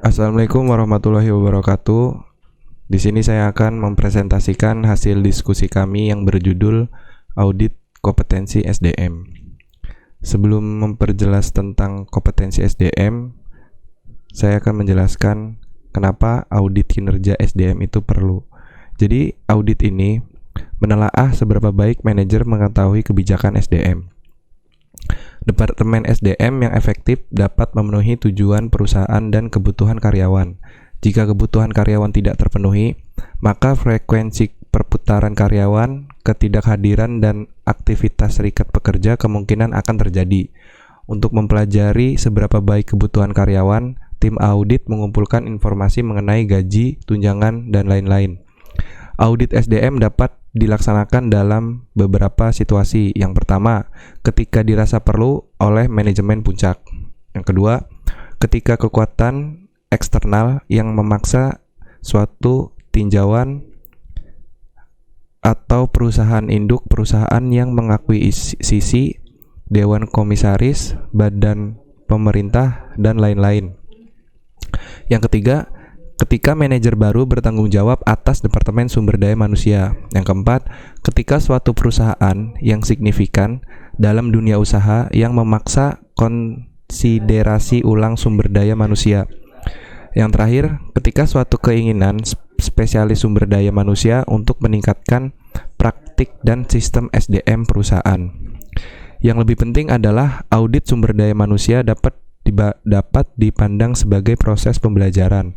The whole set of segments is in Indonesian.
Assalamualaikum warahmatullahi wabarakatuh. Di sini saya akan mempresentasikan hasil diskusi kami yang berjudul Audit Kompetensi SDM. Sebelum memperjelas tentang kompetensi SDM, saya akan menjelaskan kenapa audit kinerja SDM itu perlu. Jadi, audit ini menelaah seberapa baik manajer mengetahui kebijakan SDM. Departemen SDM yang efektif dapat memenuhi tujuan perusahaan dan kebutuhan karyawan. Jika kebutuhan karyawan tidak terpenuhi, maka frekuensi perputaran karyawan, ketidakhadiran, dan aktivitas serikat pekerja kemungkinan akan terjadi. Untuk mempelajari seberapa baik kebutuhan karyawan, tim audit mengumpulkan informasi mengenai gaji, tunjangan, dan lain-lain. Audit SDM dapat dilaksanakan dalam beberapa situasi. Yang pertama, ketika dirasa perlu oleh manajemen puncak. Yang kedua, ketika kekuatan eksternal yang memaksa suatu tinjauan atau perusahaan induk perusahaan yang mengakui sisi, dewan komisaris, badan pemerintah, dan lain-lain. Yang ketiga, ketika manajer baru bertanggung jawab atas Departemen Sumber Daya Manusia. Yang keempat, ketika suatu perusahaan yang signifikan dalam dunia usaha yang memaksa konsiderasi ulang sumber daya manusia. Yang terakhir, ketika suatu keinginan spesialis sumber daya manusia untuk meningkatkan praktik dan sistem SDM perusahaan. Yang lebih penting adalah audit sumber daya manusia dapat dipandang sebagai proses pembelajaran.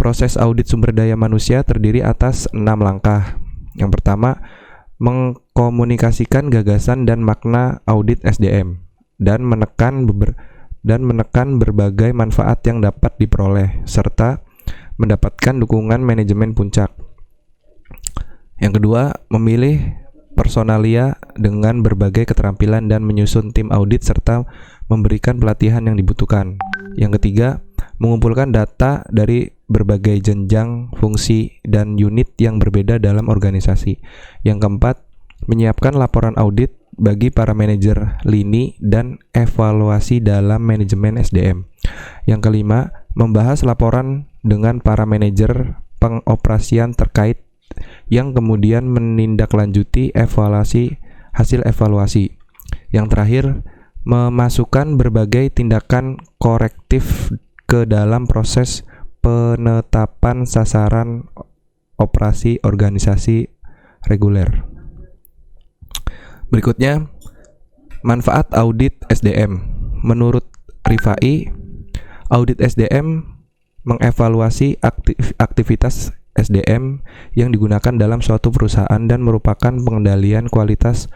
Proses audit sumber daya manusia terdiri atas 6 langkah. Yang pertama, mengkomunikasikan gagasan dan makna audit SDM dan menekan berbagai manfaat yang dapat diperoleh serta mendapatkan dukungan manajemen puncak. Yang kedua, memilih personalia dengan berbagai keterampilan dan menyusun tim audit serta memberikan pelatihan yang dibutuhkan. Yang ketiga, mengumpulkan data dari berbagai jenjang, fungsi, dan unit yang berbeda dalam organisasi. Yang keempat, menyiapkan laporan audit bagi para manajer lini dan evaluasi dalam manajemen SDM. Yang kelima, membahas laporan dengan para manajer pengoperasian terkait yang kemudian menindaklanjuti hasil evaluasi. Yang terakhir, memasukkan berbagai tindakan korektif ke dalam proses penetapan sasaran operasi organisasi reguler. Berikutnya, manfaat audit SDM. Menurut Rifai, audit SDM mengevaluasi aktivitas SDM yang digunakan dalam suatu perusahaan dan merupakan pengendalian kualitas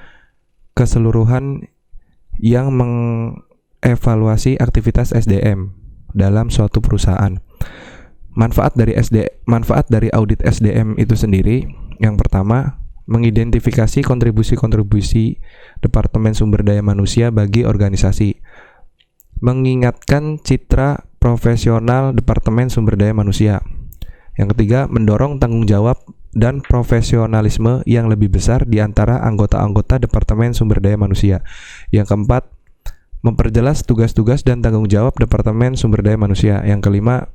keseluruhan yang mengevaluasi aktivitas SDM dalam suatu perusahaan. Manfaat dari audit SDM itu sendiri, yang pertama, mengidentifikasi kontribusi-kontribusi Departemen Sumber Daya Manusia bagi organisasi, mengingatkan citra profesional Departemen Sumber Daya Manusia. Yang ketiga, mendorong tanggung jawab dan profesionalisme yang lebih besar di antara anggota-anggota Departemen Sumber Daya Manusia. Yang keempat, memperjelas tugas-tugas dan tanggung jawab Departemen Sumber Daya Manusia. Yang kelima,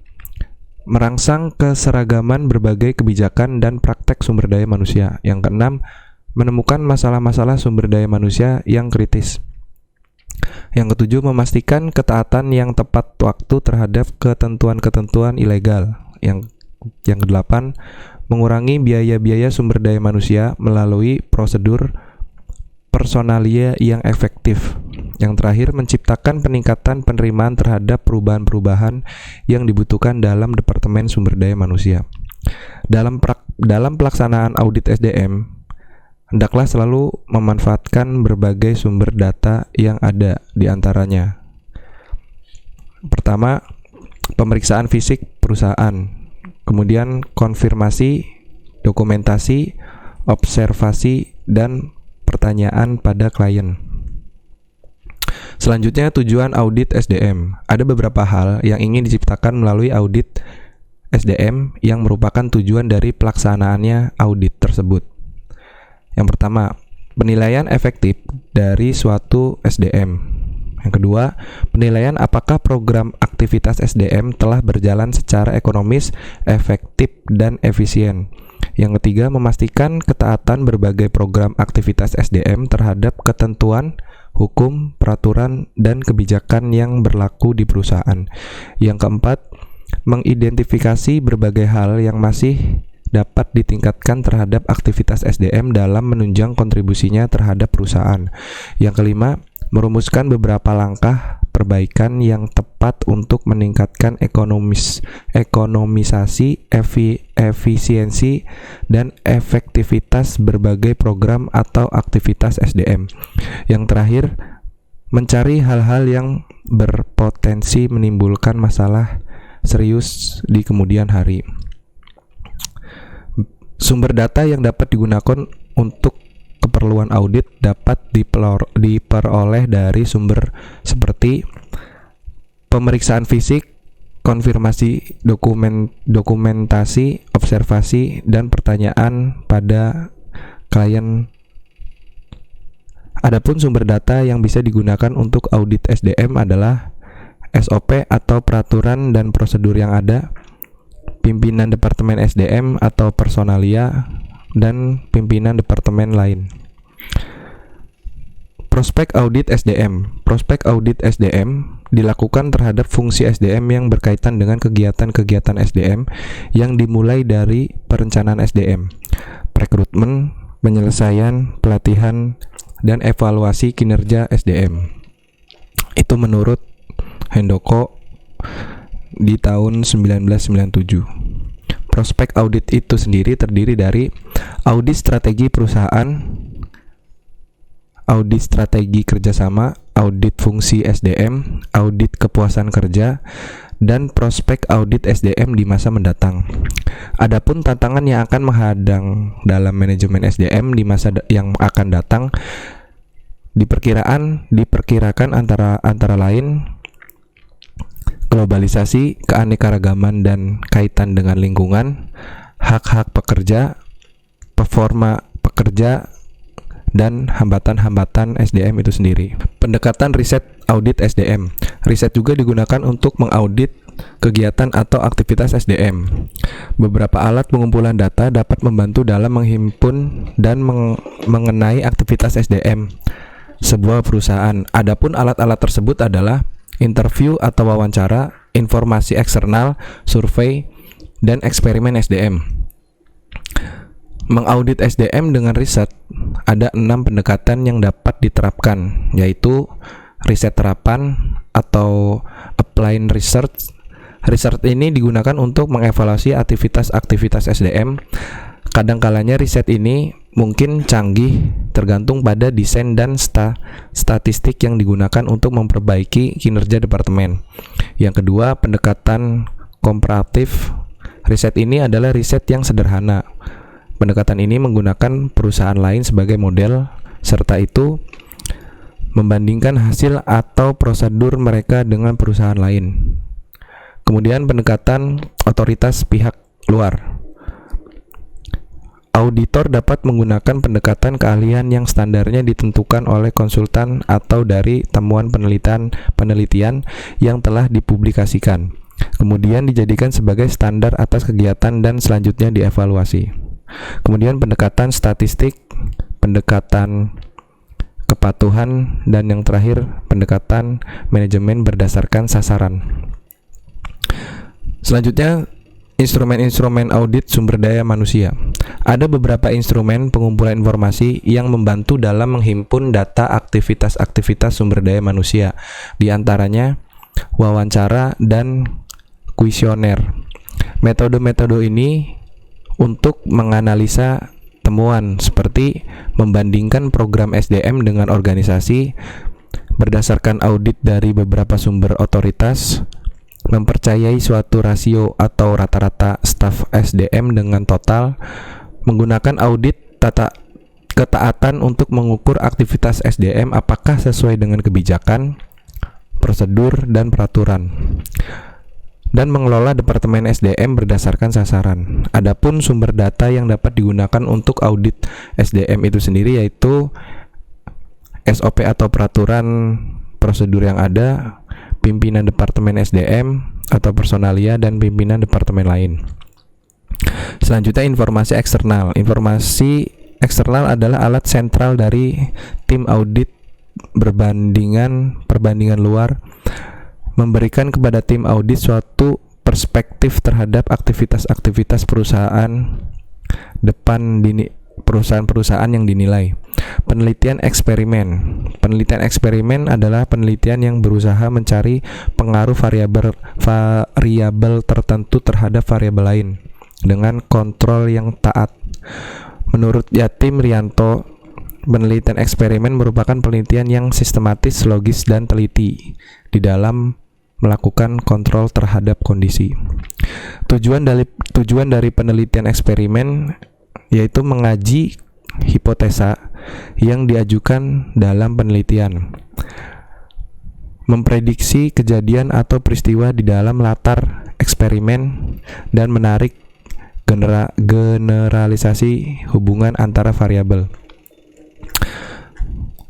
merangsang keseragaman berbagai kebijakan dan praktek sumber daya manusia. Yang keenam, menemukan masalah-masalah sumber daya manusia yang kritis. Yang ketujuh, memastikan ketaatan yang tepat waktu terhadap ketentuan-ketentuan ilegal. Yang kedelapan, mengurangi biaya-biaya sumber daya manusia melalui prosedur personalia yang efektif. Yang terakhir, menciptakan peningkatan penerimaan terhadap perubahan-perubahan yang dibutuhkan dalam Departemen Sumber Daya Manusia. Dalam pelaksanaan audit SDM, hendaklah selalu memanfaatkan berbagai sumber data yang ada di antaranya. Pertama, pemeriksaan fisik perusahaan, kemudian konfirmasi, dokumentasi, observasi, dan pertanyaan pada klien. Selanjutnya, tujuan audit SDM. Ada beberapa hal yang ingin diciptakan melalui audit SDM yang merupakan tujuan dari pelaksanaannya audit tersebut. Yang pertama, penilaian efektif dari suatu SDM. Yang kedua, penilaian apakah program aktivitas SDM telah berjalan secara ekonomis, efektif, dan efisien. Yang ketiga, memastikan ketaatan berbagai program aktivitas SDM terhadap ketentuan, hukum, peraturan, dan kebijakan yang berlaku di perusahaan. Yang keempat, mengidentifikasi berbagai hal yang masih dapat ditingkatkan terhadap aktivitas SDM dalam menunjang kontribusinya terhadap perusahaan. Yang kelima, merumuskan beberapa langkah perbaikan yang tepat untuk meningkatkan ekonomisasi, efisiensi, dan efektivitas berbagai program atau aktivitas SDM. Yang terakhir, mencari hal-hal yang berpotensi menimbulkan masalah serius di kemudian hari. Sumber data yang dapat digunakan untuk keperluan audit dapat diperoleh dari sumber seperti pemeriksaan fisik, konfirmasi dokumentasi, observasi, dan pertanyaan pada klien. Adapun sumber data yang bisa digunakan untuk audit SDM adalah SOP atau peraturan dan prosedur yang ada, pimpinan departemen SDM atau personalia, dan pimpinan departemen lain. Prospek audit SDM. Prospek audit SDM dilakukan terhadap fungsi SDM yang berkaitan dengan kegiatan-kegiatan SDM yang dimulai dari perencanaan SDM, rekrutmen, penyelesaian, pelatihan, dan evaluasi kinerja SDM. Itu menurut Handoko di tahun 1997. Prospek audit itu sendiri terdiri dari audit strategi perusahaan, audit strategi kerjasama, audit fungsi SDM, audit kepuasan kerja, dan prospek audit SDM di masa mendatang. Adapun tantangan yang akan menghadang dalam manajemen SDM di masa yang akan datang diperkirakan antara lain globalisasi, keanekaragaman dan kaitan dengan lingkungan, hak-hak pekerja, performa pekerja, dan hambatan-hambatan SDM itu sendiri. Pendekatan riset audit SDM. Riset juga digunakan untuk mengaudit kegiatan atau aktivitas SDM. Beberapa alat pengumpulan data dapat membantu dalam menghimpun dan mengenai aktivitas SDM sebuah perusahaan. Adapun alat-alat tersebut adalah interview atau wawancara, informasi eksternal, survei, dan eksperimen SDM. Mengaudit SDM dengan riset, ada 6 pendekatan yang dapat diterapkan, yaitu riset terapan atau applied research. Riset ini digunakan untuk mengevaluasi aktivitas-aktivitas SDM. Kadang-kalanya riset ini mungkin canggih tergantung pada desain dan statistik yang digunakan untuk memperbaiki kinerja departemen. Yang kedua, pendekatan komparatif. Riset ini adalah riset yang sederhana. Pendekatan ini menggunakan perusahaan lain sebagai model, serta itu membandingkan hasil atau prosedur mereka dengan perusahaan lain. Kemudian pendekatan otoritas pihak luar. Auditor dapat menggunakan pendekatan keahlian yang standarnya ditentukan oleh konsultan atau dari temuan penelitian yang telah dipublikasikan, kemudian dijadikan sebagai standar atas kegiatan dan selanjutnya dievaluasi. Kemudian pendekatan statistik, pendekatan kepatuhan, dan yang terakhir pendekatan manajemen berdasarkan sasaran. Selanjutnya, instrumen-instrumen audit sumber daya manusia. Ada beberapa instrumen pengumpulan informasi yang membantu dalam menghimpun data aktivitas-aktivitas sumber daya manusia, di antaranya wawancara dan kuesioner. Metode-metode ini untuk menganalisa temuan seperti membandingkan program SDM dengan organisasi berdasarkan audit dari beberapa sumber otoritas, mempercayai suatu rasio atau rata-rata staf SDM dengan total, menggunakan audit ketaatan untuk mengukur aktivitas SDM apakah sesuai dengan kebijakan, prosedur, dan peraturan, dan mengelola departemen SDM berdasarkan sasaran. Adapun sumber data yang dapat digunakan untuk audit SDM itu sendiri yaitu SOP atau peraturan prosedur yang ada, pimpinan Departemen SDM atau personalia, dan pimpinan departemen lain. Selanjutnya informasi eksternal. Informasi eksternal adalah alat sentral dari tim audit perbandingan luar, memberikan kepada tim audit suatu perspektif terhadap aktivitas-aktivitas perusahaan yang dinilai. Penelitian eksperimen. Penelitian eksperimen adalah penelitian yang berusaha mencari pengaruh variabel tertentu terhadap variabel lain dengan kontrol yang taat. Menurut Yatim Rianto, penelitian eksperimen merupakan penelitian yang sistematis, logis, dan teliti di dalam melakukan kontrol terhadap kondisi. Tujuan dari penelitian eksperimen yaitu mengaji hipotesa yang diajukan dalam penelitian, memprediksi kejadian atau peristiwa di dalam latar eksperimen, dan menarik generalisasi hubungan antara variabel.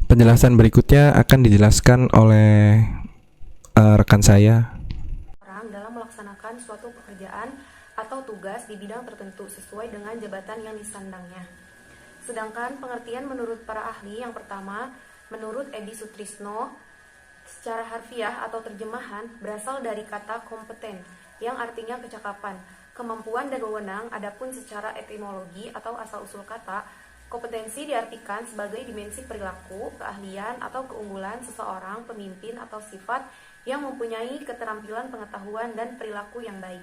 Penjelasan berikutnya akan dijelaskan oleh rekan saya. Orang dalam melaksanakan suatu pekerjaan atau tugas di bidang tertentu sesuai dengan jabatan yang disandangnya. Sedangkan pengertian menurut para ahli yang pertama, menurut Edi Sutrisno, secara harfiah atau terjemahan berasal dari kata kompeten yang artinya kecakapan, kemampuan dan wewenang. Adapun secara etimologi atau asal-usul kata, kompetensi diartikan sebagai dimensi perilaku, keahlian atau keunggulan seseorang pemimpin atau sifat yang mempunyai keterampilan pengetahuan dan perilaku yang baik.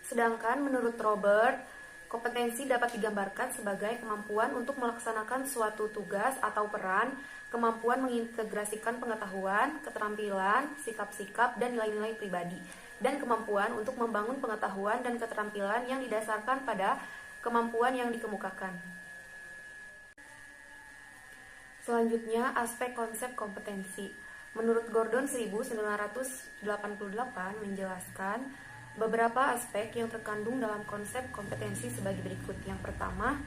Sedangkan menurut Robert, kompetensi dapat digambarkan sebagai kemampuan untuk melaksanakan suatu tugas atau peran, kemampuan mengintegrasikan pengetahuan, keterampilan, sikap-sikap, dan nilai-nilai pribadi, dan kemampuan untuk membangun pengetahuan dan keterampilan yang didasarkan pada kemampuan yang dikemukakan. Selanjutnya, aspek konsep kompetensi. Menurut Gordon 1988 menjelaskan beberapa aspek yang terkandung dalam konsep kompetensi sebagai berikut. Yang pertama,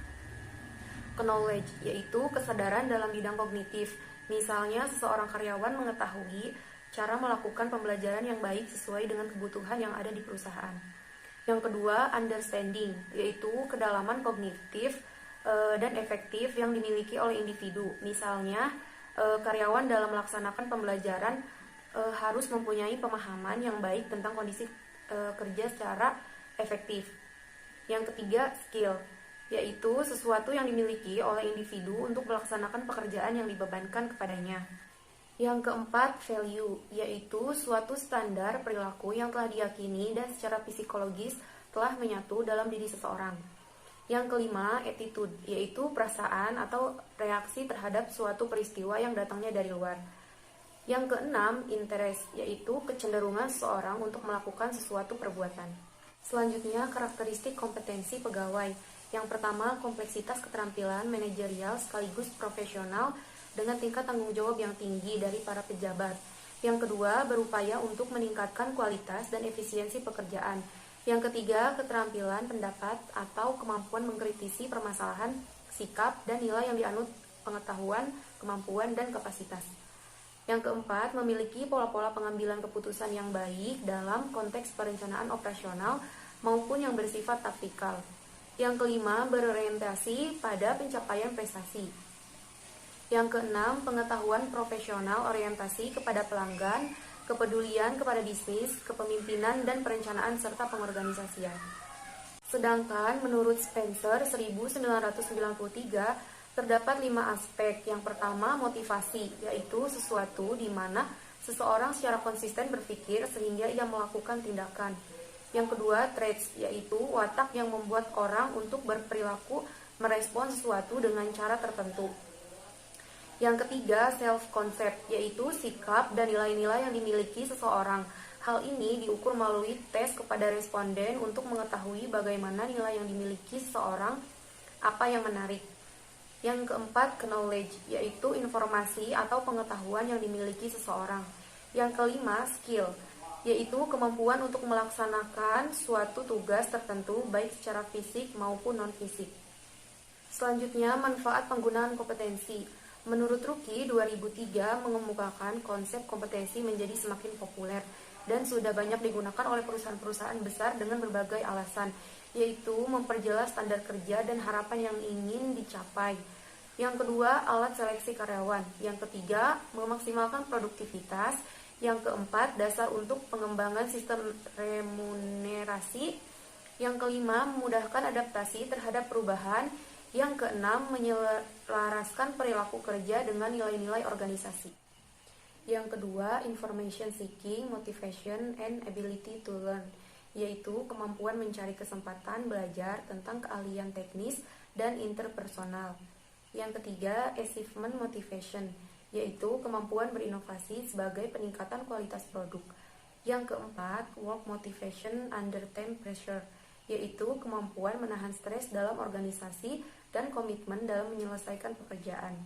knowledge, yaitu kesadaran dalam bidang kognitif. Misalnya, seseorang karyawan mengetahui cara melakukan pembelajaran yang baik sesuai dengan kebutuhan yang ada di perusahaan. Yang kedua, understanding, yaitu kedalaman kognitif dan efektif yang dimiliki oleh individu. Misalnya, karyawan dalam melaksanakan pembelajaran harus mempunyai pemahaman yang baik tentang kondisi kerja secara efektif. Yang ketiga, skill, yaitu sesuatu yang dimiliki oleh individu untuk melaksanakan pekerjaan yang dibebankan kepadanya. Yang keempat, value, yaitu suatu standar perilaku yang telah diyakini dan secara psikologis telah menyatu dalam diri seseorang. Yang kelima, attitude, yaitu perasaan atau reaksi terhadap suatu peristiwa yang datangnya dari luar. Yang keenam, interest, yaitu kecenderungan seseorang untuk melakukan sesuatu perbuatan. Selanjutnya, karakteristik kompetensi pegawai. Yang pertama, kompleksitas keterampilan manajerial sekaligus profesional dengan tingkat tanggung jawab yang tinggi dari para pejabat. Yang kedua, berupaya untuk meningkatkan kualitas dan efisiensi pekerjaan. Yang ketiga, keterampilan pendapat atau kemampuan mengkritisi permasalahan, sikap, dan nilai yang dianut pengetahuan, kemampuan, dan kapasitas. Yang keempat, memiliki pola-pola pengambilan keputusan yang baik dalam konteks perencanaan operasional maupun yang bersifat taktikal. Yang kelima, berorientasi pada pencapaian prestasi. Yang keenam, pengetahuan profesional orientasi kepada pelanggan, kepedulian kepada bisnis, kepemimpinan, dan perencanaan serta pengorganisasian. Sedangkan menurut Spencer 1993, terdapat 5 aspek. Yang pertama, motivasi, yaitu sesuatu di mana seseorang secara konsisten berpikir sehingga ia melakukan tindakan. Yang kedua, traits, yaitu watak yang membuat orang untuk berperilaku merespon sesuatu dengan cara tertentu. Yang ketiga, self-concept, yaitu sikap dan nilai-nilai yang dimiliki seseorang. Hal ini diukur melalui tes kepada responden untuk mengetahui bagaimana nilai yang dimiliki seseorang, apa yang menarik. Yang keempat, knowledge, yaitu informasi atau pengetahuan yang dimiliki seseorang. Yang kelima, skill, yaitu kemampuan untuk melaksanakan suatu tugas tertentu baik secara fisik maupun non-fisik. Selanjutnya, manfaat penggunaan kompetensi. Menurut Ruki, 2003 mengemukakan konsep kompetensi menjadi semakin populer dan sudah banyak digunakan oleh perusahaan-perusahaan besar dengan berbagai alasan, yaitu memperjelas standar kerja dan harapan yang ingin dicapai. Yang kedua, alat seleksi karyawan. Yang ketiga, memaksimalkan produktivitas. Yang keempat, dasar untuk pengembangan sistem remunerasi. Yang kelima, memudahkan adaptasi terhadap perubahan. Yang keenam, menyelaraskan perilaku kerja dengan nilai-nilai organisasi. Yang kedua, information seeking, motivation, and ability to learn, yaitu kemampuan mencari kesempatan belajar tentang keahlian teknis dan interpersonal. Yang ketiga, achievement motivation, yaitu kemampuan berinovasi sebagai peningkatan kualitas produk. Yang keempat, work motivation under time pressure, yaitu kemampuan menahan stres dalam organisasi dan komitmen dalam menyelesaikan pekerjaan.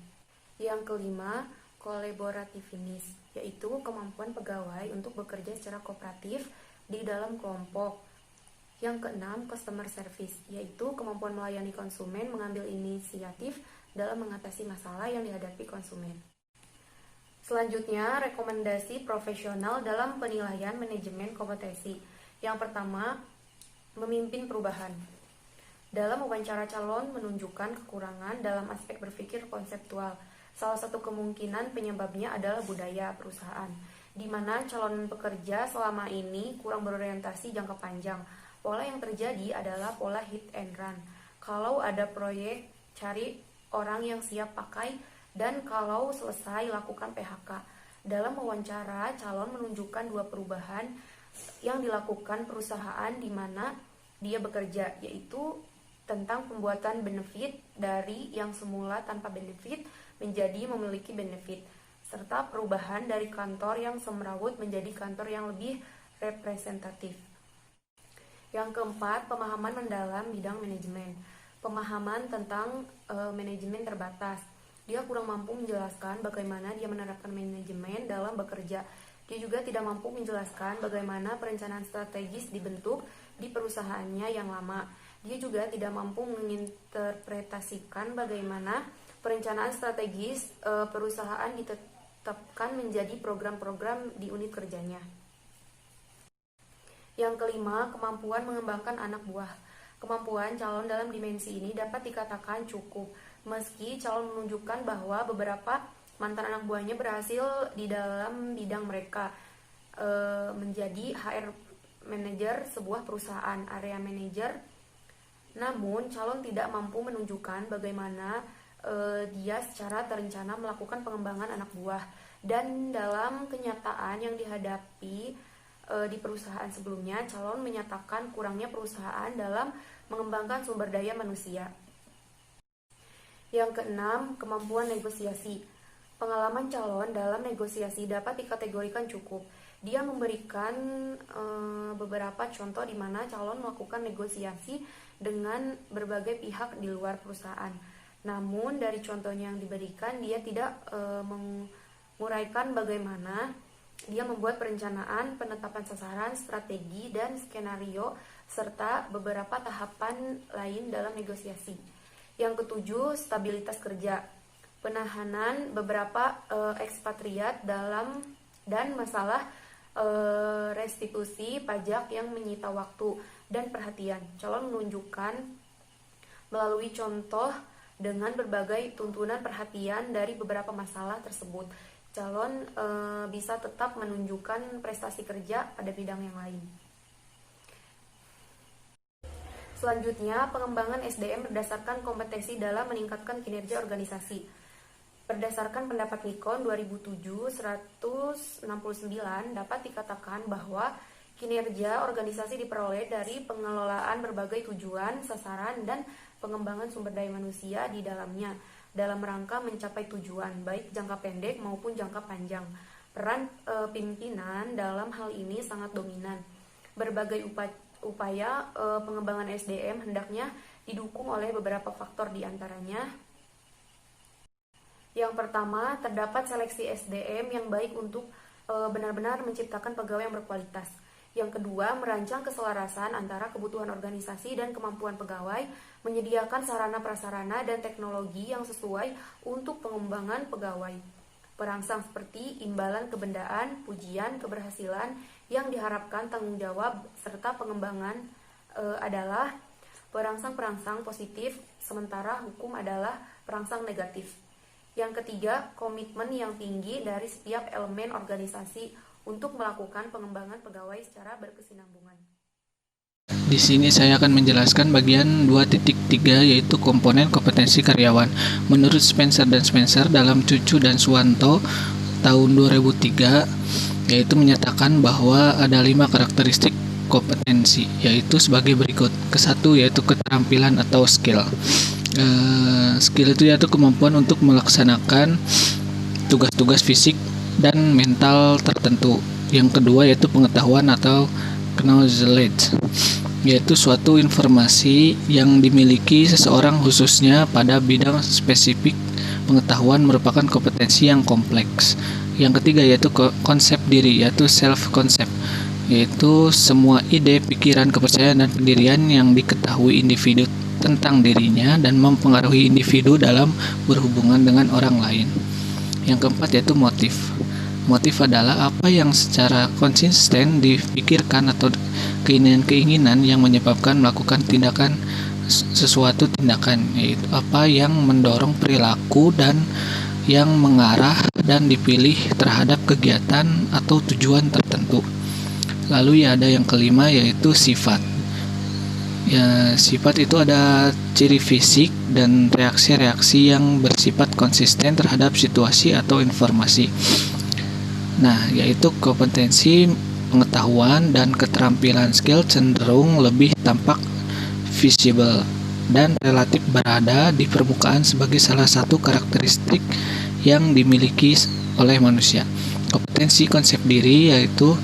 Yang kelima, collaborativeness, yaitu kemampuan pegawai untuk bekerja secara kooperatif di dalam kelompok. Yang keenam, customer service, yaitu kemampuan melayani konsumen, mengambil inisiatif dalam mengatasi masalah yang dihadapi konsumen. Selanjutnya, rekomendasi profesional dalam penilaian manajemen kompetensi. Yang pertama, memimpin perubahan. Dalam wawancara, calon menunjukkan kekurangan dalam aspek berpikir konseptual. Salah satu kemungkinan penyebabnya adalah budaya perusahaan, di mana calon pekerja selama ini kurang berorientasi jangka panjang. Pola yang terjadi adalah pola hit and run. Kalau ada proyek, cari orang yang siap pakai, dan kalau selesai, lakukan PHK. Dalam wawancara, calon menunjukkan dua perubahan yang dilakukan perusahaan di mana dia bekerja, yaitu tentang pembuatan benefit dari yang semula tanpa benefit menjadi memiliki benefit, serta perubahan dari kantor yang semrawut menjadi kantor yang lebih representatif. Yang keempat, pemahaman mendalam bidang manajemen. Pemahaman tentang manajemen terbatas. Dia kurang mampu menjelaskan bagaimana dia menerapkan manajemen dalam bekerja. Dia juga tidak mampu menjelaskan bagaimana perencanaan strategis dibentuk di perusahaannya yang lama. Dia juga tidak mampu menginterpretasikan bagaimana perencanaan strategis perusahaan ditetapkan menjadi program-program di unit kerjanya. Yang kelima, kemampuan mengembangkan anak buah. Kemampuan calon dalam dimensi ini dapat dikatakan cukup, meski calon menunjukkan bahwa beberapa mantan anak buahnya berhasil di dalam bidang mereka, menjadi HR manager sebuah perusahaan, area manager. Namun, calon tidak mampu menunjukkan bagaimana dia secara terencana melakukan pengembangan anak buah. Dan dalam kenyataan yang dihadapi di perusahaan sebelumnya, calon menyatakan kurangnya perusahaan dalam mengembangkan sumber daya manusia. Yang keenam, kemampuan negosiasi. Pengalaman calon dalam negosiasi dapat dikategorikan cukup. Dia memberikan beberapa contoh di mana calon melakukan negosiasi dengan berbagai pihak di luar perusahaan. Namun dari contohnya yang diberikan, dia tidak menguraikan bagaimana dia membuat perencanaan, penetapan sasaran, strategi, dan skenario, serta beberapa tahapan lain dalam negosiasi. Yang ketujuh, stabilitas kerja. Penahanan beberapa ekspatriat dan masalah restitusi pajak yang menyita waktu dan perhatian. Calon menunjukkan melalui contoh dengan berbagai tuntunan perhatian dari beberapa masalah tersebut. Calon bisa tetap menunjukkan prestasi kerja pada bidang yang lain. Selanjutnya, pengembangan SDM berdasarkan kompetensi dalam meningkatkan kinerja organisasi. Berdasarkan pendapat Nikon 2007-169, dapat dikatakan bahwa kinerja organisasi diperoleh dari pengelolaan berbagai tujuan, sasaran, dan pengembangan sumber daya manusia di dalamnya dalam rangka mencapai tujuan, baik jangka pendek maupun jangka panjang. Peran pimpinan dalam hal ini sangat dominan. Berbagai upaya pengembangan SDM hendaknya didukung oleh beberapa faktor, di antaranya: yang pertama, terdapat seleksi SDM yang baik untuk benar-benar menciptakan pegawai yang berkualitas. Yang kedua, merancang keselarasan antara kebutuhan organisasi dan kemampuan pegawai, menyediakan sarana prasarana dan teknologi yang sesuai untuk pengembangan pegawai. Perangsang seperti imbalan kebendaan, pujian, keberhasilan yang diharapkan tanggung jawab serta pengembangan adalah perangsang-perangsang positif, sementara hukum adalah perangsang negatif. Yang ketiga, komitmen yang tinggi dari setiap elemen organisasi untuk melakukan pengembangan pegawai secara berkesinambungan. Di sini saya akan menjelaskan bagian 2.3 yaitu komponen kompetensi karyawan. Menurut Spencer dan Spencer dalam Cucu dan Suwanto tahun 2003 yaitu menyatakan bahwa ada 5 karakteristik kompetensi yaitu sebagai berikut. Kesatu yaitu keterampilan atau skill. Skill itu yaitu kemampuan untuk melaksanakan tugas-tugas fisik dan mental tertentu. Yang kedua yaitu pengetahuan atau knowledge, yaitu suatu informasi yang dimiliki seseorang khususnya pada bidang spesifik. Pengetahuan merupakan kompetensi yang kompleks. Yang ketiga yaitu konsep diri, yaitu self concept, yaitu semua ide, pikiran, kepercayaan dan pendirian yang diketahui individu tentang dirinya dan mempengaruhi individu dalam berhubungan dengan orang lain. Yang keempat yaitu motif. Motif adalah apa yang secara konsisten dipikirkan atau keinginan-keinginan yang menyebabkan melakukan tindakan sesuatu tindakan, yaitu apa yang mendorong perilaku dan yang mengarah dan dipilih terhadap kegiatan atau tujuan tertentu. Lalu ada yang kelima yaitu sifat. Ya, sifat itu ada ciri fisik dan reaksi-reaksi yang bersifat konsisten terhadap situasi atau informasi. Nah, yaitu kompetensi, pengetahuan, dan keterampilan skill cenderung lebih tampak visible dan relatif berada di permukaan sebagai salah satu karakteristik yang dimiliki oleh manusia. Kompetensi konsep diri yaitu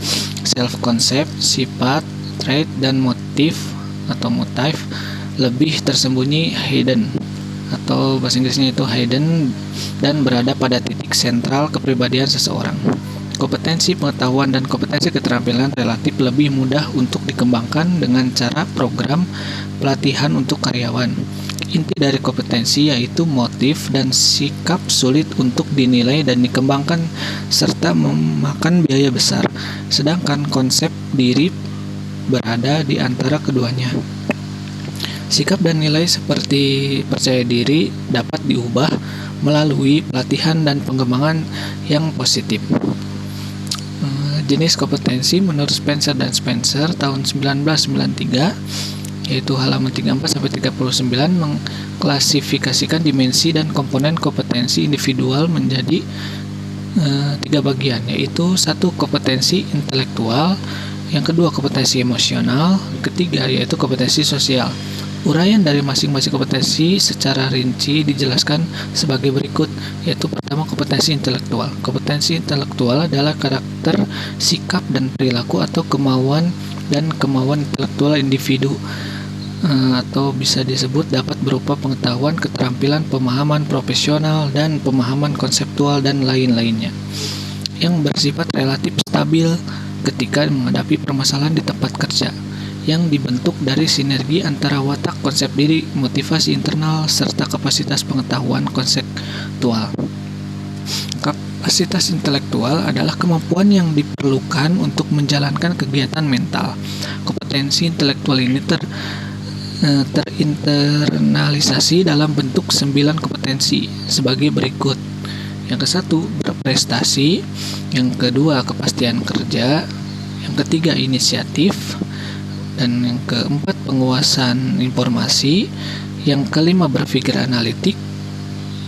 self-concept, sifat, trait, dan motif atau motif lebih tersembunyi hidden atau bahasa Inggrisnya itu hidden dan berada pada titik sentral kepribadian seseorang. Kompetensi pengetahuan dan kompetensi keterampilan relatif lebih mudah untuk dikembangkan dengan cara program pelatihan untuk karyawan. Inti dari kompetensi yaitu motif dan sikap sulit untuk dinilai dan dikembangkan serta memakan biaya besar, sedangkan konsep diri berada di antara keduanya. Sikap dan nilai seperti percaya diri dapat diubah melalui pelatihan dan pengembangan yang positif. Jenis kompetensi menurut Spencer dan Spencer tahun 1993 yaitu halaman 34 sampai 39 mengklasifikasikan dimensi dan komponen kompetensi individual menjadi 3 bagian, yaitu 1 kompetensi intelektual, yang kedua kompetensi emosional, ketiga yaitu kompetensi sosial. Uraian dari masing-masing kompetensi secara rinci dijelaskan sebagai berikut, yaitu pertama kompetensi intelektual. Kompetensi intelektual adalah karakter, sikap, dan perilaku atau kemauan dan kemauan intelektual individu atau bisa disebut dapat berupa pengetahuan, keterampilan, pemahaman profesional, dan pemahaman konseptual dan lain-lainnya yang bersifat relatif stabil ketika menghadapi permasalahan di tempat kerja, yang dibentuk dari sinergi antara watak, konsep diri, motivasi internal, serta kapasitas pengetahuan konseptual. Kapasitas intelektual adalah kemampuan yang diperlukan untuk menjalankan kegiatan mental. Kompetensi intelektual ini terinternalisasi dalam bentuk 9 kompetensi sebagai berikut. Yang ke-1 berprestasi, yang kedua kepastian kerja, yang ketiga inisiatif, dan yang keempat penguasaan informasi, yang kelima berpikir analitik,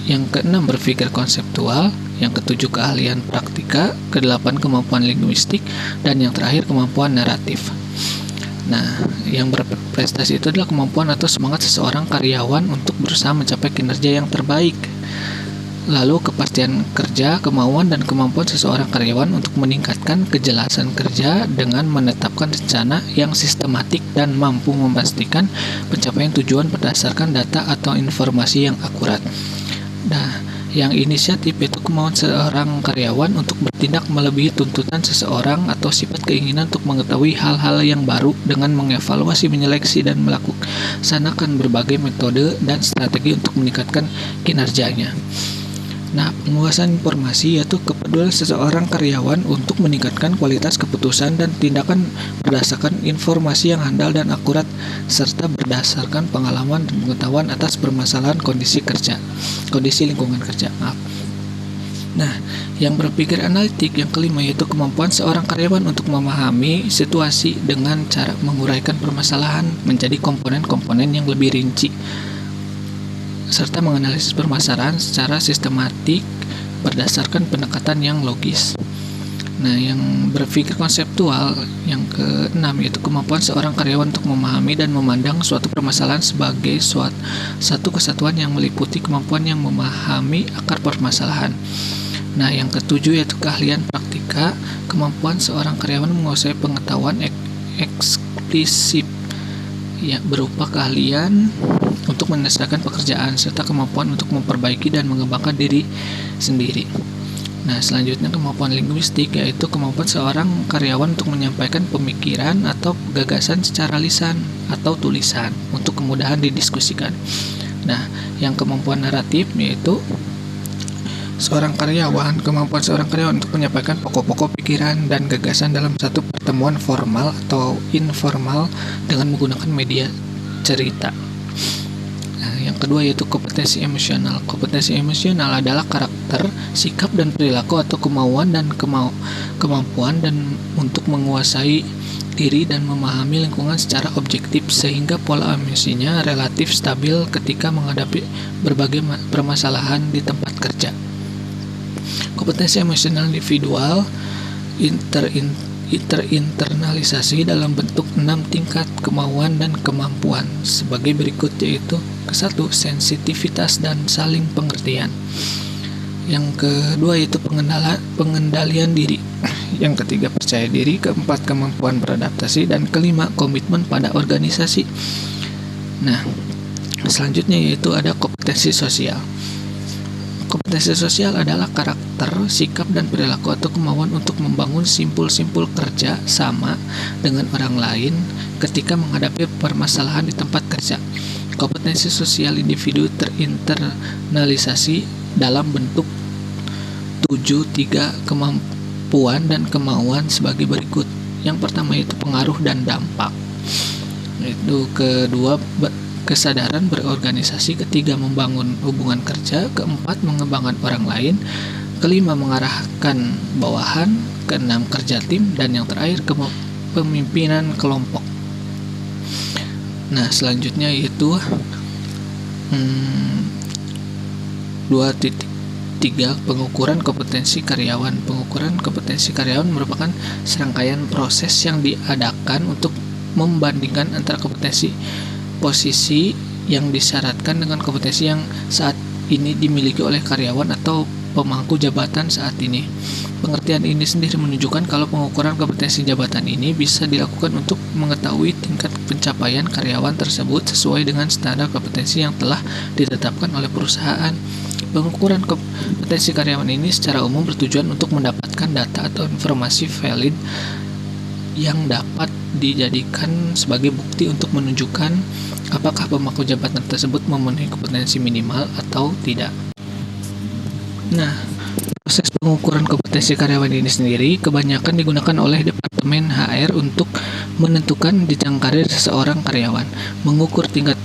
yang keenam berpikir konseptual, yang ketujuh keahlian praktika, kedelapan kemampuan linguistik, dan yang terakhir kemampuan naratif. Nah, yang berprestasi itu adalah kemampuan atau semangat seseorang karyawan untuk berusaha mencapai kinerja yang terbaik. Lalu kepastian kerja, kemauan dan kemampuan seseorang karyawan untuk meningkatkan kejelasan kerja dengan menetapkan rencana yang sistematik dan mampu memastikan pencapaian tujuan berdasarkan data atau informasi yang akurat. Nah, Yang inisiatif yaitu kemauan seorang karyawan untuk bertindak melebihi tuntutan seseorang atau sifat keinginan untuk mengetahui hal-hal yang baru dengan mengevaluasi, menyeleksi, dan melaksanakan berbagai metode dan strategi untuk meningkatkan kinerjanya. Nah, penguasaan informasi yaitu kepedulian seseorang karyawan untuk meningkatkan kualitas keputusan dan tindakan berdasarkan informasi yang handal dan akurat serta berdasarkan pengalaman dan pengetahuan atas permasalahan kondisi lingkungan kerja. Nah, yang berpikir analitik yang kelima yaitu kemampuan seorang karyawan untuk memahami situasi dengan cara menguraikan permasalahan menjadi komponen-komponen yang lebih rinci serta menganalisis permasalahan secara sistematik berdasarkan pendekatan yang logis. Nah, yang berpikir konseptual yang keenam yaitu kemampuan seorang karyawan untuk memahami dan memandang suatu permasalahan sebagai satu kesatuan yang meliputi kemampuan yang memahami akar permasalahan. Nah, yang ketujuh yaitu keahlian praktika, kemampuan seorang karyawan menguasai pengetahuan eksplisit ya, berupa keahlian untuk menyelesaikan pekerjaan serta kemampuan untuk memperbaiki dan mengembangkan diri sendiri. Nah, selanjutnya kemampuan linguistik yaitu kemampuan seorang karyawan untuk menyampaikan pemikiran atau gagasan secara lisan atau tulisan untuk kemudahan didiskusikan. Nah, yang kemampuan naratif yaitu kemampuan seorang karyawan untuk menyampaikan pokok-pokok pikiran dan gagasan dalam satu pertemuan formal atau informal dengan menggunakan media cerita. Nah, yang kedua yaitu kompetensi emosional. Kompetensi emosional adalah karakter, sikap dan perilaku atau kemauan dan kemampuan untuk menguasai diri dan memahami lingkungan secara objektif sehingga pola emosinya relatif stabil ketika menghadapi berbagai permasalahan di tempat kerja. Kompetensi emosional individual terinternalisasi dalam bentuk 6 tingkat kemauan dan kemampuan sebagai berikut yaitu ke-1 sensitivitas dan saling pengertian, yang kedua yaitu pengendalian diri, yang ketiga percaya diri, keempat kemampuan beradaptasi, dan kelima komitmen pada organisasi. Nah, selanjutnya yaitu ada kompetensi sosial. Kompetensi sosial adalah karakter, sikap, dan perilaku atau kemauan untuk membangun simpul-simpul kerja sama dengan orang lain ketika menghadapi permasalahan di tempat kerja. Kompetensi sosial individu terinternalisasi dalam bentuk 7 kemampuan dan kemauan sebagai berikut. Yang pertama yaitu pengaruh dan dampak. Itu kedua kesadaran berorganisasi, ketiga membangun hubungan kerja, keempat mengembangkan orang lain, kelima mengarahkan bawahan, keenam kerja tim, dan yang terakhir kepemimpinan kelompok. Nah, selanjutnya yaitu 2.3 pengukuran kompetensi karyawan. Pengukuran kompetensi karyawan merupakan serangkaian proses yang diadakan untuk membandingkan antara kompetensi posisi yang disyaratkan dengan kompetensi yang saat ini dimiliki oleh karyawan atau pemangku jabatan saat ini. Pengertian ini sendiri menunjukkan kalau pengukuran kompetensi jabatan ini bisa dilakukan untuk mengetahui tingkat pencapaian karyawan tersebut sesuai dengan standar kompetensi yang telah ditetapkan oleh perusahaan. Pengukuran kompetensi karyawan ini secara umum bertujuan untuk mendapatkan data atau informasi valid yang dapat dijadikan sebagai bukti untuk menunjukkan apakah pemangku jabatan tersebut memenuhi kompetensi minimal atau tidak. Nah, proses pengukuran kompetensi karyawan ini sendiri kebanyakan digunakan oleh Departemen HR untuk menentukan jenjang karir seseorang karyawan. Mengukur tingkat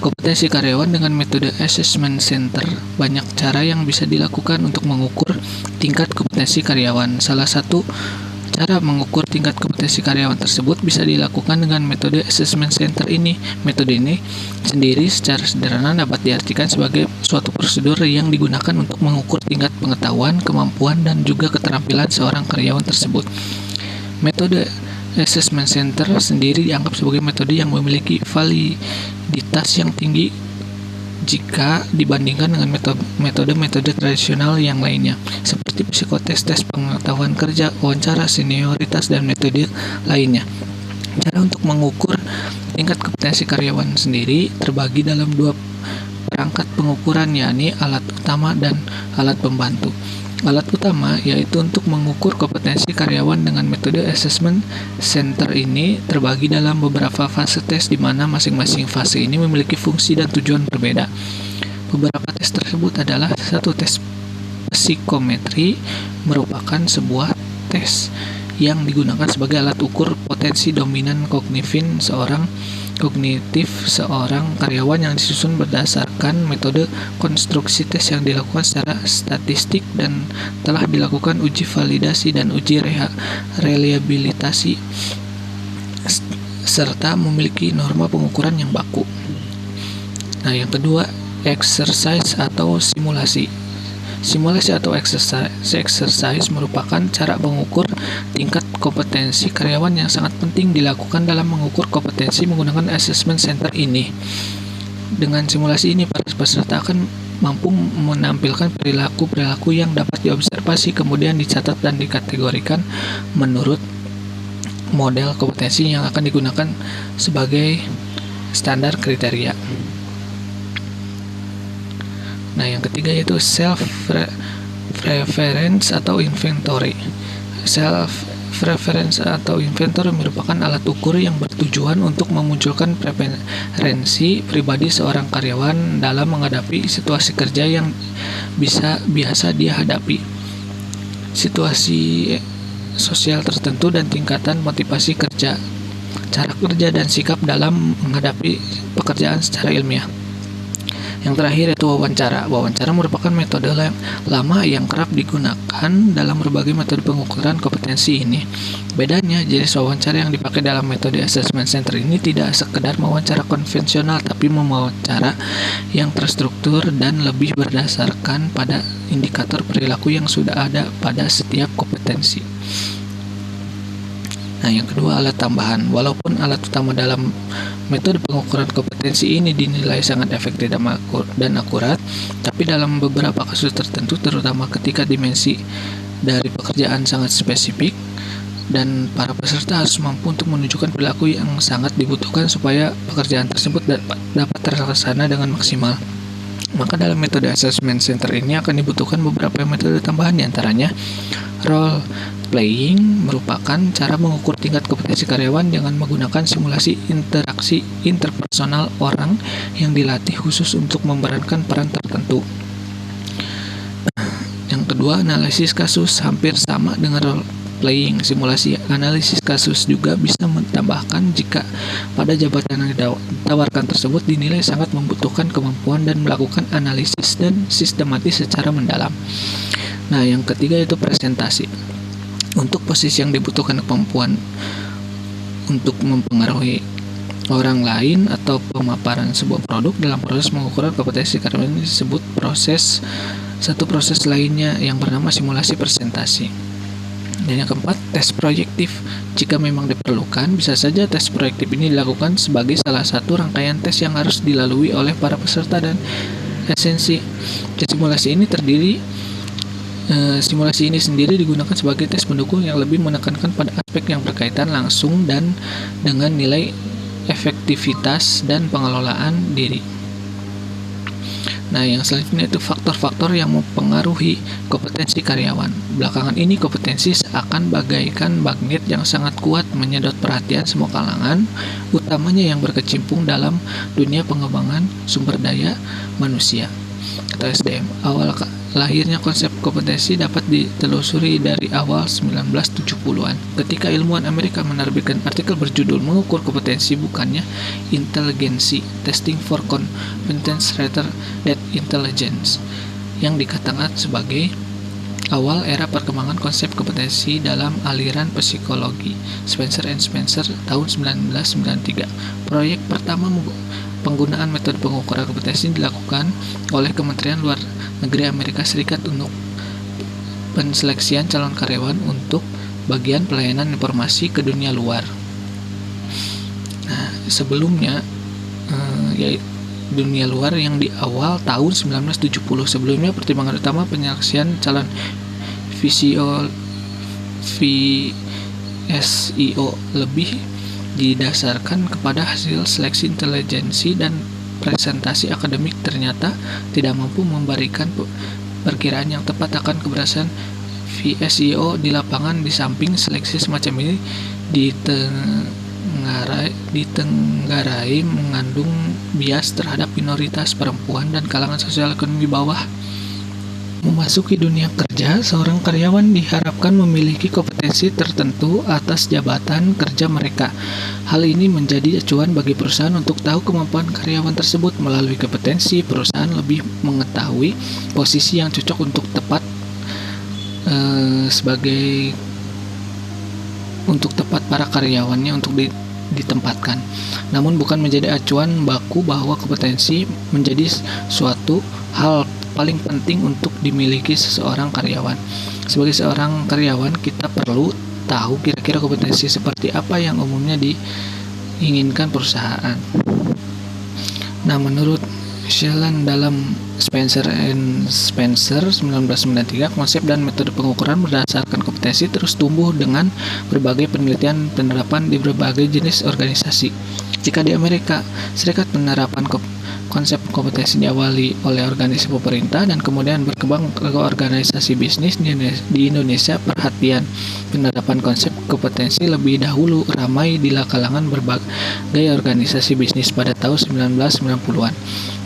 kompetensi karyawan dengan metode assessment center. Banyak cara yang bisa dilakukan untuk mengukur tingkat kompetensi karyawan. Salah satu cara mengukur tingkat kompetensi karyawan tersebut bisa dilakukan dengan metode assessment center ini. Metode ini sendiri secara sederhana dapat diartikan sebagai suatu prosedur yang digunakan untuk mengukur tingkat pengetahuan, kemampuan, dan juga keterampilan seorang karyawan tersebut. Metode assessment center sendiri dianggap sebagai metode yang memiliki validitas yang tinggi jika dibandingkan dengan metode-metode tradisional yang lainnya, seperti psikotes, tes pengetahuan kerja, wawancara, senioritas, dan metode lainnya. Cara untuk mengukur tingkat kompetensi karyawan sendiri terbagi dalam 2 perangkat pengukuran, yakni alat utama dan alat pembantu. Alat utama yaitu untuk mengukur kompetensi karyawan dengan metode assessment center ini terbagi dalam beberapa fase tes di mana masing-masing fase ini memiliki fungsi dan tujuan berbeda. Beberapa tes tersebut adalah satu tes psikometri, merupakan sebuah tes yang digunakan sebagai alat ukur potensi dominan kognitif seorang karyawan yang disusun berdasarkan metode konstruksi tes yang dilakukan secara statistik dan telah dilakukan uji validasi dan uji reliabilitasi serta memiliki norma pengukuran yang baku. Nah, yang kedua, exercise atau simulasi. Simulasi atau exercise merupakan cara mengukur tingkat kompetensi karyawan yang sangat penting dilakukan dalam mengukur kompetensi menggunakan assessment center ini. Dengan simulasi ini, para peserta akan mampu menampilkan perilaku-perilaku yang dapat diobservasi, kemudian dicatat dan dikategorikan menurut model kompetensi yang akan digunakan sebagai standar kriteria. Nah, yang ketiga yaitu self-reference atau inventory. Self-reference atau inventory merupakan alat ukur yang bertujuan untuk memunculkan preferensi pribadi seorang karyawan dalam menghadapi situasi kerja yang biasa dia hadapi, situasi sosial tertentu dan tingkatan motivasi kerja, cara kerja dan sikap dalam menghadapi pekerjaan secara ilmiah. Yang terakhir yaitu wawancara. Wawancara merupakan metode lama yang kerap digunakan dalam berbagai metode pengukuran kompetensi ini. Bedanya, jenis wawancara yang dipakai dalam metode assessment center ini tidak sekedar wawancara konvensional, tapi wawancara yang terstruktur dan lebih berdasarkan pada indikator perilaku yang sudah ada pada setiap kompetensi. Nah, yang kedua, alat tambahan. Walaupun alat utama dalam metode pengukuran kompetensi ini dinilai sangat efektif dan akurat, tapi dalam beberapa kasus tertentu, terutama ketika dimensi dari pekerjaan sangat spesifik, dan para peserta harus mampu untuk menunjukkan perilaku yang sangat dibutuhkan supaya pekerjaan tersebut dapat terlaksana dengan maksimal. Maka dalam metode assessment center ini akan dibutuhkan beberapa metode tambahan, diantaranya role playing merupakan cara mengukur tingkat kompetensi karyawan dengan menggunakan simulasi interaksi interpersonal orang yang dilatih khusus untuk memerankan peran tertentu. Yang kedua, analisis kasus hampir sama dengan role playing. Simulasi analisis kasus juga bisa menambahkan jika pada jabatan yang ditawarkan tersebut dinilai sangat membutuhkan kemampuan dan melakukan analisis dan sistematis secara mendalam. Nah, yang ketiga yaitu presentasi. Untuk posisi yang dibutuhkan kemampuan untuk mempengaruhi orang lain atau pemaparan sebuah produk dalam proses pengukuran kompetensi karyawan ini disebut proses lainnya yang bernama simulasi presentasi. Dan yang keempat, tes proyektif. Jika memang diperlukan, bisa saja tes proyektif ini dilakukan sebagai salah satu rangkaian tes yang harus dilalui oleh para peserta dan esensi simulasi ini sendiri digunakan sebagai tes pendukung yang lebih menekankan pada aspek yang berkaitan langsung dan dengan nilai efektivitas dan pengelolaan diri. Nah, yang selanjutnya itu faktor-faktor yang mempengaruhi kompetensi karyawan. Belakangan ini kompetensi seakan bagaikan magnet yang sangat kuat menyedot perhatian semua kalangan, utamanya yang berkecimpung dalam dunia pengembangan sumber daya manusia atau SDM. Awal lahirnya konsep kompetensi dapat ditelusuri dari awal 1970-an, ketika ilmuwan Amerika menerbitkan artikel berjudul "Mengukur Kompetensi Bukannya Inteligensi, Testing for Competence Rather than Intelligence", yang dikatakan sebagai awal era perkembangan konsep kompetensi dalam aliran psikologi. Spencer and Spencer tahun 1993. Proyek pertama penggunaan metode pengukuran kompetensi dilakukan oleh Kementerian Luar Negeri Amerika Serikat untuk penseleksian calon karyawan untuk bagian pelayanan informasi ke dunia luar. Nah, sebelumnya dunia luar yang di awal tahun 1970. Sebelumnya pertimbangan utama penyeleksian calon VSIO lebih didasarkan kepada hasil seleksi intelijensi dan presentasi akademik ternyata tidak mampu memberikan perkiraan yang tepat akan keberhasilan VSIO di lapangan. Di samping seleksi semacam ini ditenggarai mengandung bias terhadap minoritas perempuan dan kalangan sosial ekonomi bawah. Memasuki dunia kerja, seorang karyawan diharapkan memiliki kompetensi tertentu atas jabatan kerja mereka. Hal ini menjadi acuan bagi perusahaan untuk tahu kemampuan karyawan tersebut. Melalui kompetensi, perusahaan lebih mengetahui posisi yang cocok untuk tepat para karyawannya untuk ditempatkan. Namun bukan menjadi acuan baku bahwa kompetensi menjadi suatu hal paling penting untuk dimiliki seseorang karyawan. Sebagai seorang karyawan, kita perlu tahu kira-kira kompetensi seperti apa yang umumnya diinginkan perusahaan. Nah, menurut Sheldon dalam Spencer & Spencer 1993, konsep dan metode pengukuran berdasarkan kompetensi terus tumbuh dengan berbagai penelitian penerapan di berbagai jenis organisasi. Jika di Amerika Serikat penerapan konsep kompetensi diawali oleh organisasi pemerintah dan kemudian berkembang ke organisasi bisnis, di Indonesia perhatian penerapan konsep kompetensi lebih dahulu ramai di kalangan berbagai organisasi bisnis pada tahun 1990-an,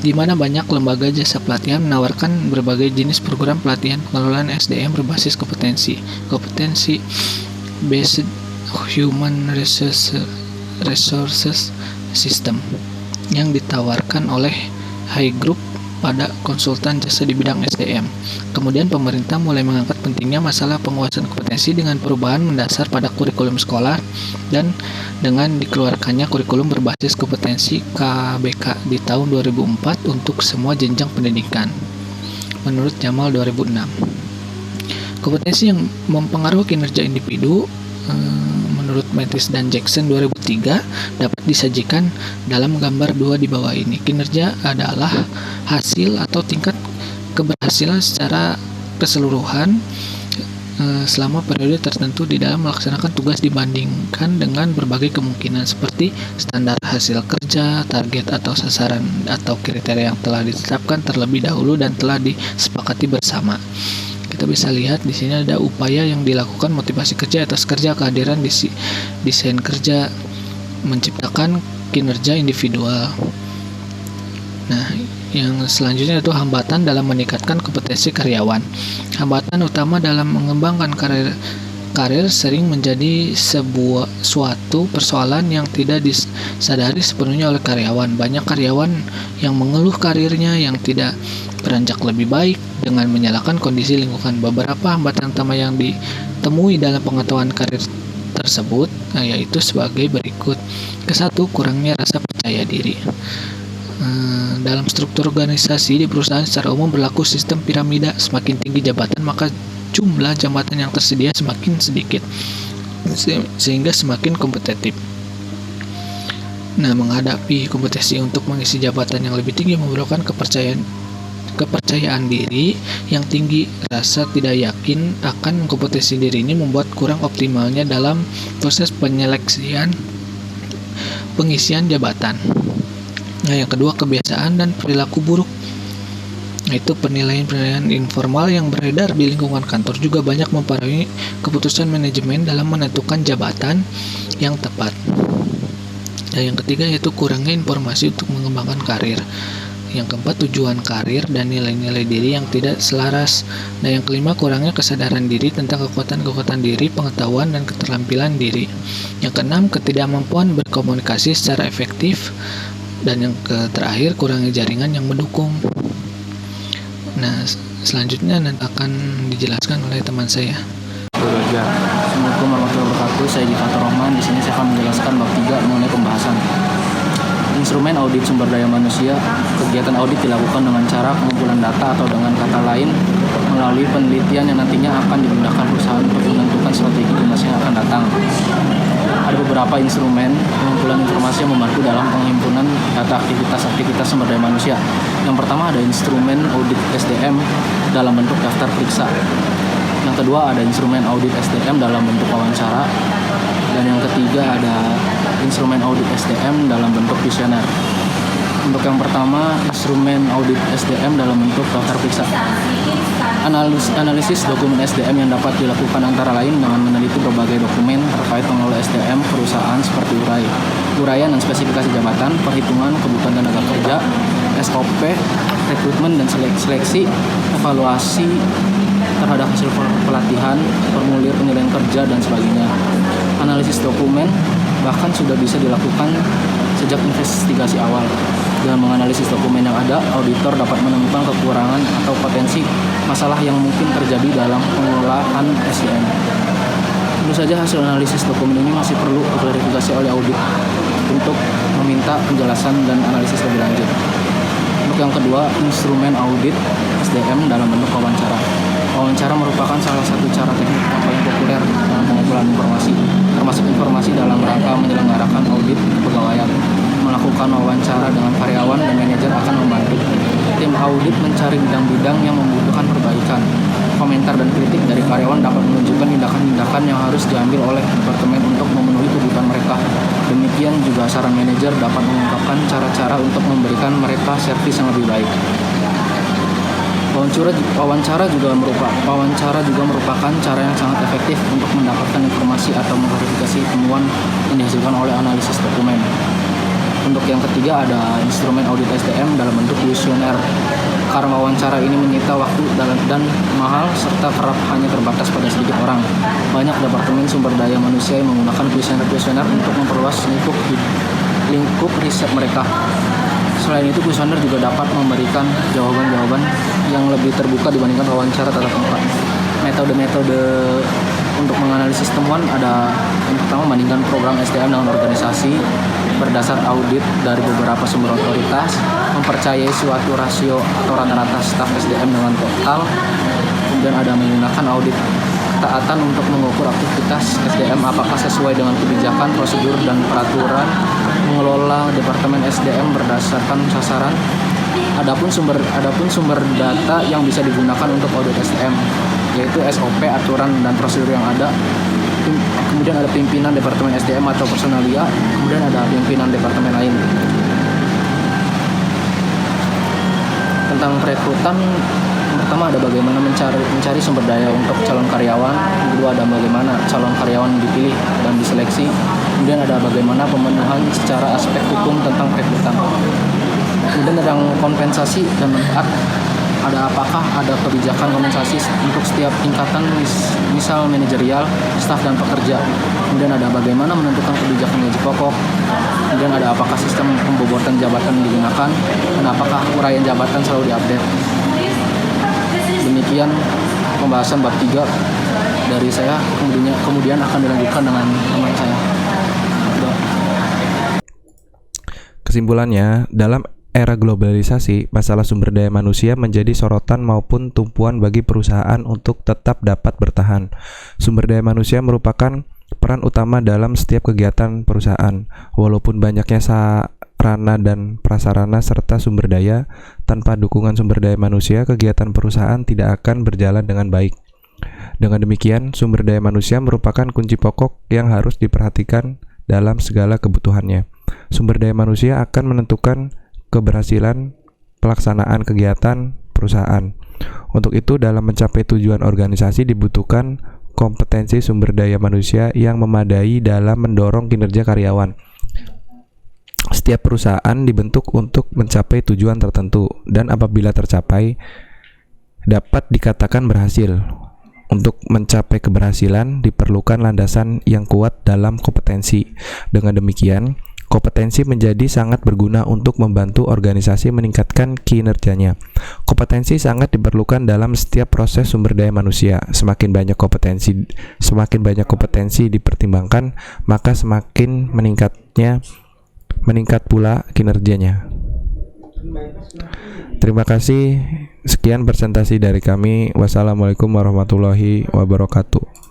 di mana banyak lembaga jasa pelatihan menawarkan berbagai jenis program pelatihan pengelolaan SDM berbasis kompetensi based human resources system yang ditawarkan oleh High Group pada konsultan jasa di bidang SDM. Kemudian pemerintah mulai mengangkat pentingnya masalah penguasaan kompetensi dengan perubahan mendasar pada kurikulum sekolah dan dengan dikeluarkannya kurikulum berbasis kompetensi KBK di tahun 2004 untuk semua jenjang pendidikan. Menurut Jamal 2006, kompetensi yang mempengaruhi kinerja individu menurut Mattis dan Jackson 2003 dapat disajikan dalam gambar 2 di bawah ini. Kinerja adalah hasil atau tingkat keberhasilan secara keseluruhan selama periode tertentu di dalam melaksanakan tugas dibandingkan dengan berbagai kemungkinan seperti standar hasil kerja, target atau sasaran atau kriteria yang telah ditetapkan terlebih dahulu dan telah disepakati bersama. Kita bisa lihat di sini ada upaya yang dilakukan, motivasi kerja, atas kerja, kehadiran, desain kerja, menciptakan kinerja individual. Nah, yang selanjutnya itu hambatan dalam meningkatkan kompetensi karyawan. Hambatan utama dalam mengembangkan karir sering menjadi suatu persoalan yang tidak disadari sepenuhnya oleh karyawan. Banyak karyawan yang mengeluh karirnya yang tidak beranjak lebih baik dengan menyalahkan kondisi lingkungan. Beberapa hambatan utama yang ditemui dalam pengetahuan karir tersebut yaitu sebagai berikut. Kesatu, kurangnya rasa percaya diri. Dalam struktur organisasi di perusahaan secara umum berlaku sistem piramida. Semakin tinggi jabatan, maka jumlah jabatan yang tersedia semakin sedikit, sehingga semakin kompetitif. Nah, menghadapi kompetensi untuk mengisi jabatan yang lebih tinggi memerlukan kepercayaan diri yang tinggi. Rasa tidak yakin akan kompetensi diri ini membuat kurang optimalnya dalam proses pengisian jabatan. Nah, yang kedua, kebiasaan dan perilaku buruk. Itu penilaian informal yang beredar di lingkungan kantor juga banyak mempengaruhi keputusan manajemen dalam menentukan jabatan yang tepat. Nah, yang ketiga yaitu kurangnya informasi untuk mengembangkan karir. Yang keempat, tujuan karir dan nilai-nilai diri yang tidak selaras. Nah, yang kelima, kurangnya kesadaran diri tentang kekuatan diri, pengetahuan, dan keterampilan diri. Yang keenam, ketidakmampuan berkomunikasi secara efektif. Dan yang terakhir, kurangnya jaringan yang mendukung. Nah, selanjutnya akan dijelaskan oleh teman saya. Assalamualaikum warahmatullahi wabarakatuh. Saya Fatur Rahman. Di sini saya akan menjelaskan bab 3 mengenai pembahasan instrumen audit sumber daya manusia. Kegiatan audit dilakukan dengan cara pengumpulan data atau dengan kata lain melalui penelitian yang nantinya akan digunakan perusahaan untuk menentukan strategi di masa yang akan datang. Ada beberapa instrumen pengumpulan informasi yang membantu dalam penghimpunan data aktivitas sumber daya manusia. Yang pertama ada instrumen audit SDM dalam bentuk daftar periksa. Yang kedua ada instrumen audit SDM dalam bentuk wawancara. Dan yang ketiga ada instrumen audit SDM dalam bentuk kuesioner. Untuk yang pertama, instrumen audit SDM dalam bentuk daftar periksa. Analisis dokumen SDM yang dapat dilakukan antara lain dengan meneliti berbagai dokumen terkait pengelola SDM perusahaan seperti uraian dan spesifikasi jabatan, perhitungan kebutuhan tenaga kerja, SOP, rekrutmen dan seleksi, evaluasi terhadap hasil pelatihan, formulir penilaian kerja, dan sebagainya. Analisis dokumen bahkan sudah bisa dilakukan sejak investigasi awal. Dengan menganalisis dokumen yang ada, auditor dapat menemukan kekurangan atau potensi masalah yang mungkin terjadi dalam pengelolaan SDM. Tentu saja hasil analisis dokumen ini masih perlu diklarifikasi oleh audit untuk meminta penjelasan dan analisis lebih lanjut. Untuk yang kedua, instrumen audit SDM dalam bentuk wawancara. Wawancara merupakan salah satu cara teknik yang paling populer dalam pengumpulan informasi, termasuk informasi dalam rangka menyelenggarakan audit kepegawaian. Melakukan wawancara dengan karyawan dan manajer akan membantu tim audit mencari bidang-bidang yang membutuhkan perbaikan. Komentar dan kritik dari karyawan dapat menunjukkan tindakan-tindakan yang harus diambil oleh departemen untuk memenuhi kebutuhan mereka. Demikian juga saran manajer dapat mengungkapkan cara-cara untuk memberikan mereka servis yang lebih baik. Wawancara juga merupakan cara yang sangat efektif untuk mendapatkan informasi atau mengklarifikasi temuan yang dihasilkan oleh analisis dokumen. Untuk yang ketiga ada instrumen audit SDM dalam bentuk kuesioner. Karena wawancara ini menyita waktu dan mahal serta kerap hanya terbatas pada sedikit orang. Banyak departemen sumber daya manusia yang menggunakan kuesioner untuk memperluas lingkup riset mereka. Selain itu, kuesioner juga dapat memberikan jawaban-jawaban yang lebih terbuka dibandingkan wawancara tatap muka. Metode-metode untuk menganalisis temuan ada yang pertama, bandingkan program SDM dengan organisasi berdasar audit dari beberapa sumber otoritas, mempercayai suatu rasio atau rata-rata staf SDM dengan total. Kemudian ada menggunakan audit ketaatan untuk mengukur aktivitas SDM apakah sesuai dengan kebijakan, prosedur, dan peraturan mengelola departemen SDM berdasarkan sasaran. Adapun sumber data yang bisa digunakan untuk audit SDM yaitu SOP, aturan dan prosedur yang ada. Kemudian ada pimpinan departemen SDM atau personalia, kemudian ada pimpinan departemen lain. Tentang perekrutan, pertama ada bagaimana mencari sumber daya untuk calon karyawan, kedua ada bagaimana calon karyawan dipilih dan diseleksi, kemudian ada bagaimana pemenuhan secara aspek hukum tentang perekrutan. Kemudian ada yang kompensasi dan manfaat. Ada apakah ada kebijakan kompensasi untuk setiap tingkatan, misal manajerial, staf dan pekerja. Kemudian ada bagaimana menentukan kebijakan gaji pokok. Kemudian ada apakah sistem pembobotan jabatan digunakan dan apakah uraian jabatan selalu diupdate. Demikian pembahasan bab 3 dari saya, kemudian akan dilanjutkan dengan teman saya. Kesimpulannya, dalam era globalisasi, masalah sumber daya manusia menjadi sorotan maupun tumpuan bagi perusahaan untuk tetap dapat bertahan. Sumber daya manusia merupakan peran utama dalam setiap kegiatan perusahaan. Walaupun banyaknya sarana dan prasarana serta sumber daya, tanpa dukungan sumber daya manusia, kegiatan perusahaan tidak akan berjalan dengan baik. Dengan demikian, sumber daya manusia merupakan kunci pokok yang harus diperhatikan dalam segala kebutuhannya. Sumber daya manusia akan menentukan keberhasilan pelaksanaan kegiatan perusahaan. Untuk itu, dalam mencapai tujuan organisasi dibutuhkan kompetensi sumber daya manusia yang memadai dalam mendorong kinerja karyawan. Setiap perusahaan dibentuk untuk mencapai tujuan tertentu dan apabila tercapai dapat dikatakan berhasil. Untuk mencapai keberhasilan diperlukan landasan yang kuat dalam kompetensi. Dengan demikian, kompetensi menjadi sangat berguna untuk membantu organisasi meningkatkan kinerjanya. Kompetensi sangat diperlukan dalam setiap proses sumber daya manusia. Semakin banyak kompetensi dipertimbangkan, maka semakin meningkat pula kinerjanya. Terima kasih. Sekian presentasi dari kami. Wassalamualaikum warahmatullahi wabarakatuh.